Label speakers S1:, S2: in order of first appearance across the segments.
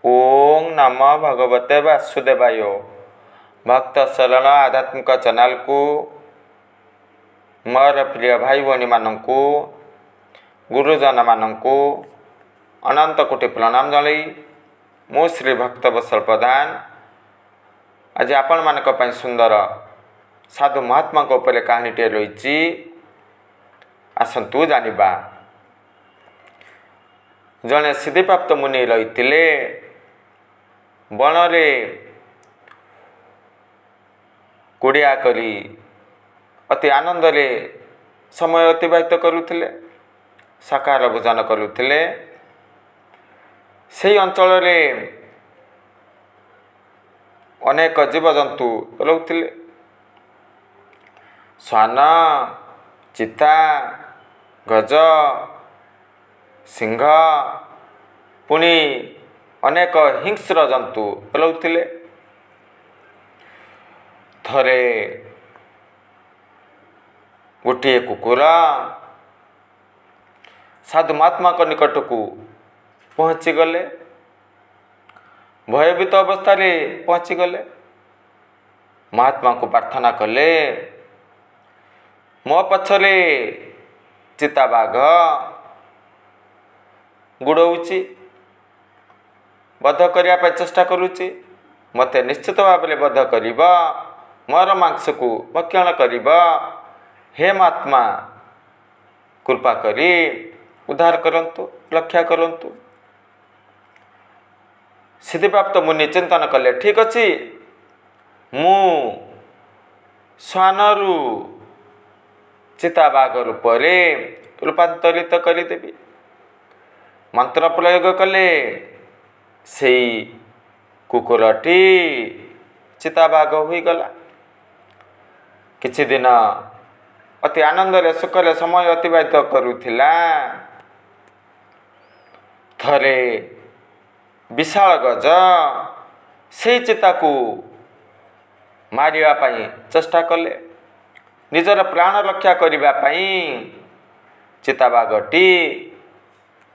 S1: ओम नमो भगवते वासुदेवाय। भक्त सरल आध्यात्मिक चैनल को मोर प्रिय भाई भौणी मानू गुरुजन मानू अनंत कोटि प्रणाम जणाई मु श्री भक्त वत्सल प्रधान आज आपण मानक पई सुंदर साधु महात्मा को ऊपर कहानीटे रही आसतु जानिबा। जड़े सिद्धिप्राप्त मुनि रही बनरे कुड़िया करी अति आनंद रे समय अतिबाहित करुथिले, शाकाहार भोजन करुथिले। सेही अंचल रे अनेक जीवजंतु रहुथिले, श्वान, चिता, गज, सिंह पुणी अनेक हिंस्र जंतु रहुथिले। थरे गोटे कुकुर साधु महात्मा को निकट को पहुँची गले, भयभीत अवस्था पहुँची गले। महात्मा को प्रार्थना कले, मो पछरे चिताबाघ गुड़ौची बध करने चेष्टा करुच्ची, मते निश्चित भाव में बध कर मोर मांस को भक्षण कर। हे महात्मा कृपा करी उद्धार करंतु, रक्षा करंतु। सिद्धिप्राप्त मुनि चिंतन कले, ठीक अच्छी मु श्वानरु चिताबाघ रूप रूपांतरित करदेवी। मंत्र प्रयोग कले, से कुकुरटी चिताबाघ हो गला। किछि दिन अति आनंद रे सुख रे समय अतिबाहित करुथिला। थरे विशाल गज से चिता को मारिया पाई चेष्टा कले, निजर प्राण रक्षा करबा पाई चिताबाघटी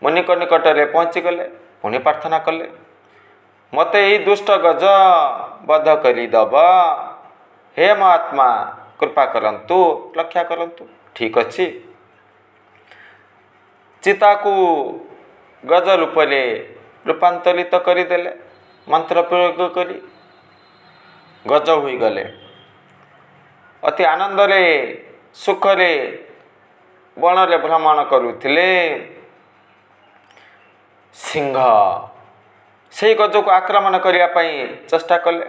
S1: मुनि को निकट में पहुँची गले। पुणी प्रार्थना कले, मते यही दुष्ट गज बध करदब। हे महात्मा कृपा करंतु, रक्षा करंतु। ठीक अच्छी चिता को गज रूप रूपांतरित करदेले, मंत्र प्रयोग करी गज हो गले। अति आनंद रे सुख रे वन रे भ्रमण करुथिले। सिंह से गज को आक्रमण करने चेष्टा कले।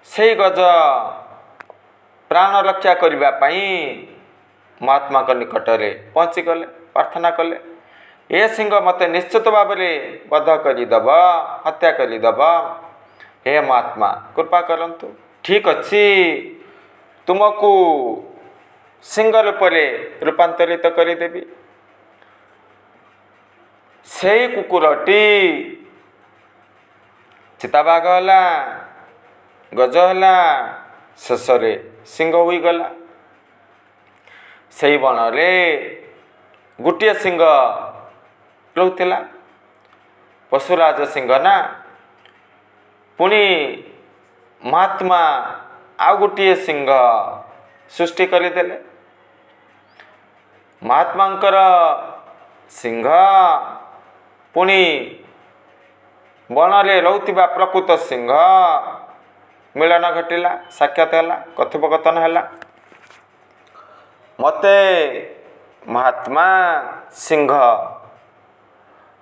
S1: से गज प्राण रक्षा करने महात्मा को निकट में पहुँची गले, प्रार्थना कले, ए सिंह मते निश्चित भाव में बध करदब, हत्या करदब। हे महात्मा कृपा करंतु। ठीक अच्छी तुमको सिंह रूप रूपांतरित करदेवी। से कुकुरटी चिताबाघ है, गज है, शेष सिंह हो गला। से बन रे गोटे सिंह रहुला, पशुराज सिंह ना। पुणी महात्मा आउ गोटे सिंह सृष्टि करदेले। महात्मांकर सिंह पुणी बनरे रहुथिबा प्रकृत सिंह मिलन घटिला, साक्षात है, कथोपकथन है। मते महात्मा सिंह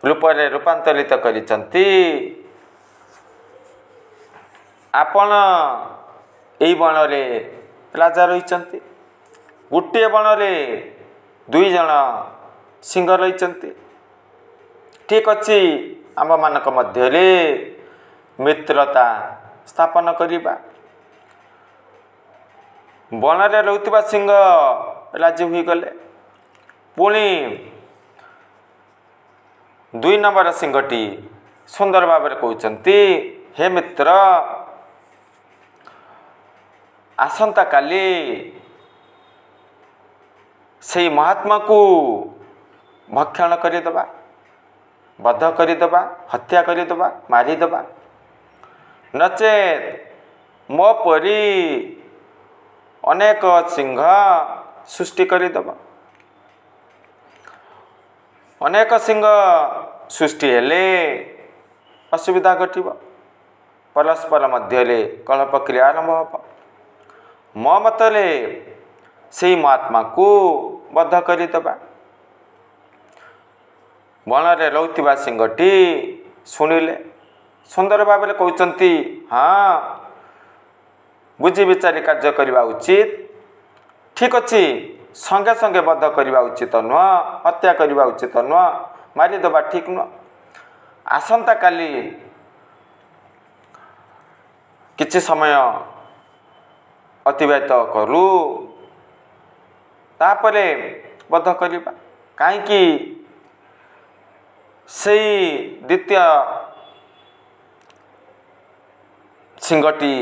S1: रूप रूपांतरित करिसंती। आपण एई बनरे राजा रहिसंती, गोटे बनरे दुई जण सिंह रहिसंती। ठीक अच्छी आम मानक मध्य मित्रता स्थापन करिबा। वन रे रहउथिबा सिंह राजी हुई गले। पुणी दुई नंबर सिंहटी सुंदर भाव में कहते, हे मित्र आसंता काली से महात्मा को भक्षण करदबा। बध करदेबा हत्या करदेबा मारिदेबा नचेत मो परी अनेक सिंह सृष्टि करदेबा। अनेक सिंह सृष्टि हेले असुविधा घटिब परस्पर मध्य कलह प्रक्रिया आरंभ हो। मो मतरे से महात्मा को बध करदेबा। वन रे रहुथिबा सिंहटी शुणिले सुंदर भाव में कहते हाँ बुझी विचारी कार्य करने उचित ठीक अच्छी संगे संगे बध करने उचित नुह हत्या करने उचित नुह मारिदेवा ठीक नुह। आसंता काली किछि समय अतिबाहित करू तापरे बध करबा काईकि से द्वितीय सिंहटी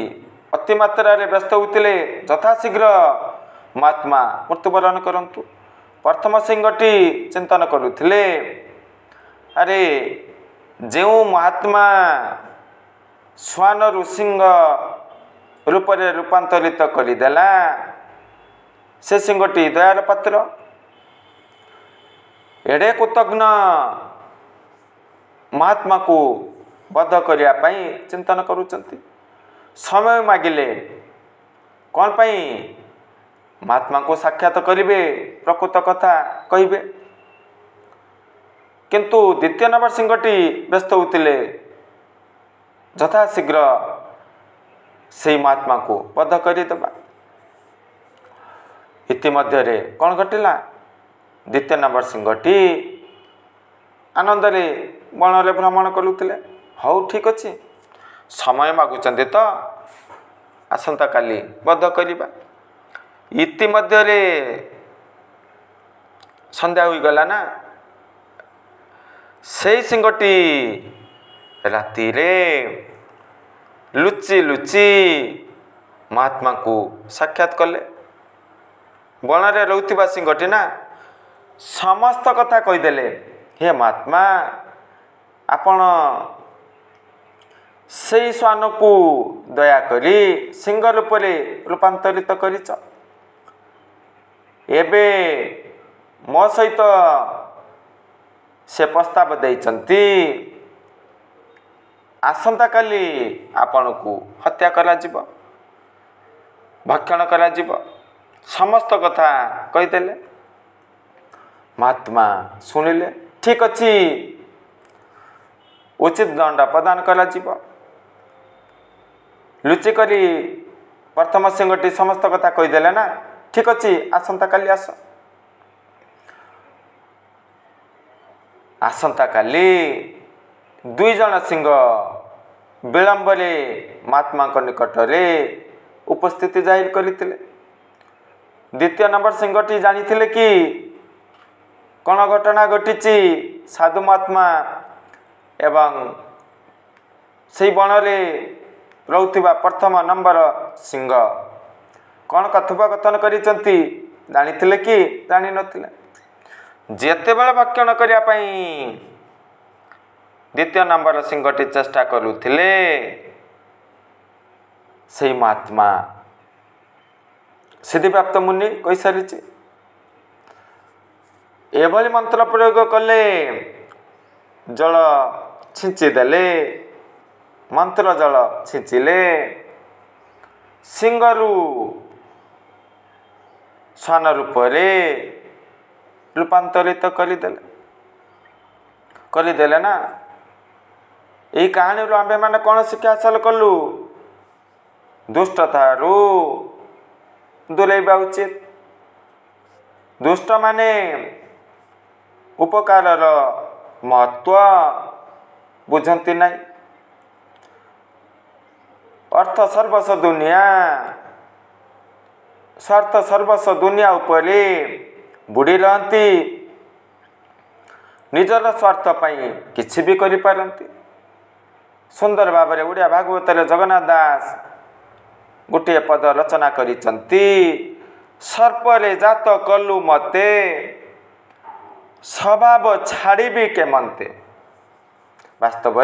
S1: अतिमात्रा व्यस्त होते यथाशीघ्र महात्मा मृत्युवरण करंतु। प्रथम सिंहटी चिंतन करुथिले अरे जो महात्मा श्वान ऋषिंग रूप से रूपांतरित करदेला से सिंहटी दयार पात्र एड़े कृतघ्न महात्मा को बध करने चिंतन करुचंती। समय मागिले कौन पाई महात्मा को साक्षात करिवे प्रकृत कथा कहिबे किंतु द्वितीय नंबर सिंहटी व्यस्त होते यथाशीघ्र से महात्मा को बध करदेबा। इतिमध्य कौन घटिला द्वितीय नंबर सिंहटी आनंद रे वन रे भ्रमण करुले। हौ ठीक अच्छे समय मागुचंदी तो आसंता काली बध करबा। इतिमध्य संध्या हो गला ना से सिंहटी राति रे लुचि लुचि महात्मा को साक्षात कले। वन रे रहउथिबा सिंहटी ना समस्त कथा कहीदेले हे महात्मा आपण से श्वान को दया करी सिंह रूप रूपांतरित करिच। एबे मो सहित से प्रस्ताव देइचंती आसंता काली आपण को हत्या करा जिवो भक्षण करा जिवो समस्त कथा कहीदेले। महात्मा शुणिले ठीक अच्छी उचित दंड प्रदान करा जिवो। लुचिकरी प्रथम सिंहटी समस्त कथा कहीदेले ना ठीक अच्छी आसंता काली आसंता काली दुई जन सिंह विलंबरे महात्मा निकट में उपस्थिति जाहिर करते। द्वितीय नंबर सिंहटी जानी कि कौन घटना घटी साधु महात्मा एवं से बन रहउथिबा प्रथम नंबर सिंह कौन कथोपकथन करिसंती जानिथिले कि जानि नथिले। जेते बेले भक्षण करिया पई द्वितीय नंबर सिंहटी चेष्टा करुथिले से महात्मा सिद्धिप्राप्त मुनि कही सारी एभली मंत्र प्रयोग कले जल छिंचिदेले मंत्र जल छिंचिले सिंगरु श्वान रूप रूपांतरित करदेले ना। यही कहानी आम्भे मैंने कौन शिक्षा हासिल कलु दुष्टता दूरेबा उचित। दुष्ट माने उपकार महत्व बुझंती नहीं। अर्थ सर्वस्व दुनिया स्वार्थ सर्वस्व दुनिया उपरे बुड़ी रहती निजर स्वार्थ पाई किछि भी करि पारंती। सुंदर भाव में ओडिया भागवत जगन्नाथ दास गोटे पद रचना करिसंती सर्परे जात कलु मते स्वभाव छाड़बी के मनते। वास्तव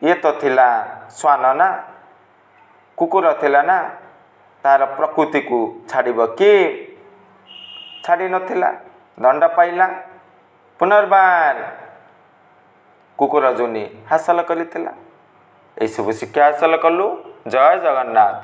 S1: ये तो थिला श्वान ना कुकुर थिला ना तार प्रकृति को छाड़ब कि छाड़ी नथिला दंड पाइला पुनर्बार कुकुर जोनी हासिल करिथिला। एई सब शिक्षा हासिल कलु। जय जगन्नाथ।